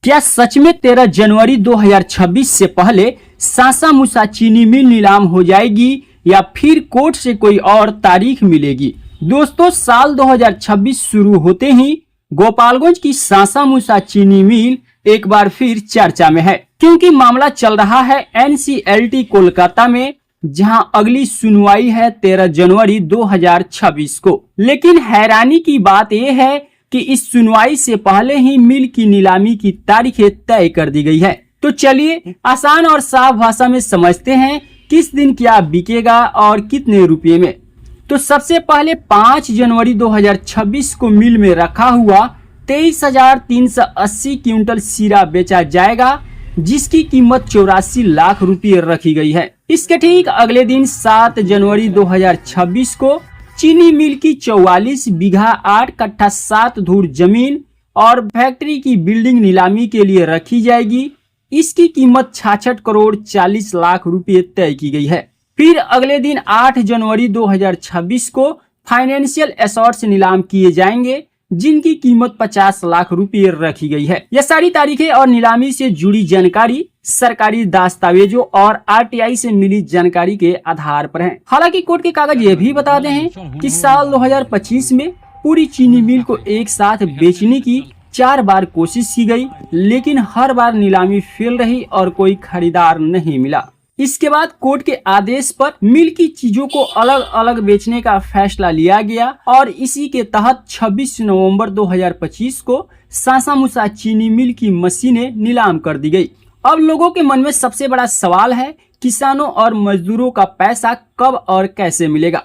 क्या सच में 13 जनवरी 2026 से पहले सासा मूसा चीनी मिल नीलाम हो जाएगी या फिर कोर्ट से कोई और तारीख मिलेगी? दोस्तों, साल 2026 शुरू होते ही गोपालगंज की सासा मूसा चीनी मिल एक बार फिर चर्चा में है, क्योंकि मामला चल रहा है NCLT कोलकाता में, जहां अगली सुनवाई है 13 जनवरी 2026 को। लेकिन हैरानी की बात यह है कि इस सुनवाई से पहले ही मिल की नीलामी की तारीखें तय कर दी गई है। तो चलिए आसान और साफ भाषा में समझते हैं किस दिन क्या बिकेगा और कितने रुपए में। तो सबसे पहले 5 जनवरी 2026 को मिल में रखा हुआ 23,380 क्विंटल सीरा बेचा जाएगा, जिसकी कीमत 84 लाख रुपए रखी गई है। इसके ठीक अगले दिन 7 जनवरी 2026 को चीनी मिल की 44 बीघा 8 कट्ठा 7 धूर जमीन और फैक्ट्री की बिल्डिंग नीलामी के लिए रखी जाएगी। इसकी कीमत 66 करोड़ 40 लाख रुपए तय की गई है। फिर अगले दिन 8 जनवरी 2026 को फाइनेंशियल एसेट्स नीलाम किए जाएंगे, जिनकी कीमत 50 लाख रुपए रखी गई है। यह सारी तारीखें और नीलामी से जुड़ी जानकारी सरकारी दस्तावेजों और RTI से मिली जानकारी के आधार पर है। हालांकि कोर्ट के कागज ये भी बताते हैं कि साल 2025 में पूरी चीनी मिल को एक साथ बेचने की 4 बार कोशिश की गई, लेकिन हर बार नीलामी फेल रही और कोई खरीदार नहीं मिला। इसके बाद कोर्ट के आदेश पर मिल की चीजों को अलग अलग बेचने का फैसला लिया गया और इसी के तहत 26 नवंबर 2025 को सासा मूसा चीनी मिल की मशीनें नीलाम कर दी गई। अब लोगों के मन में सबसे बड़ा सवाल है, किसानों और मजदूरों का पैसा कब और कैसे मिलेगा?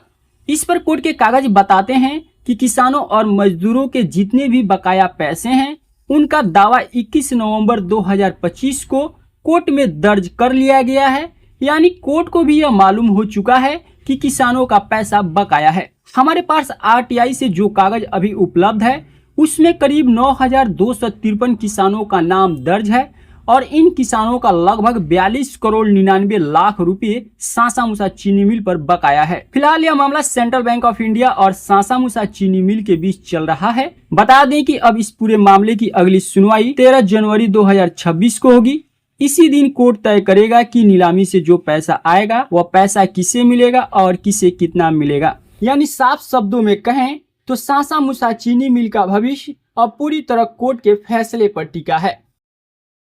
इस पर कोर्ट के कागज बताते हैं कि किसानों और मजदूरों के जितने भी बकाया पैसे हैं, उनका दावा 21 नवंबर 2025 को कोर्ट में दर्ज कर लिया गया है। यानी कोर्ट को भी यह मालूम हो चुका है कि किसानों का पैसा बकाया है। हमारे पास RTI से जो कागज अभी उपलब्ध है, उसमें करीब 9,253 किसानों का नाम दर्ज है और इन किसानों का लगभग 42 करोड़ 99 लाख रुपए सासा मूसा चीनी मिल पर बकाया है। फिलहाल यह मामला सेंट्रल बैंक ऑफ इंडिया और सासा मूसा चीनी मिल के बीच चल रहा है। बता दें कि अब इस पूरे मामले की अगली सुनवाई 13 जनवरी 2026 को होगी। इसी दिन कोर्ट तय करेगा कि नीलामी से जो पैसा आएगा वह पैसा किसे मिलेगा और किसे कितना मिलेगा। यानी साफ शब्दों में कहें तो सासा मूसा चीनी मिल का भविष्य अब पूरी तरह कोर्ट के फैसले पर टिका है।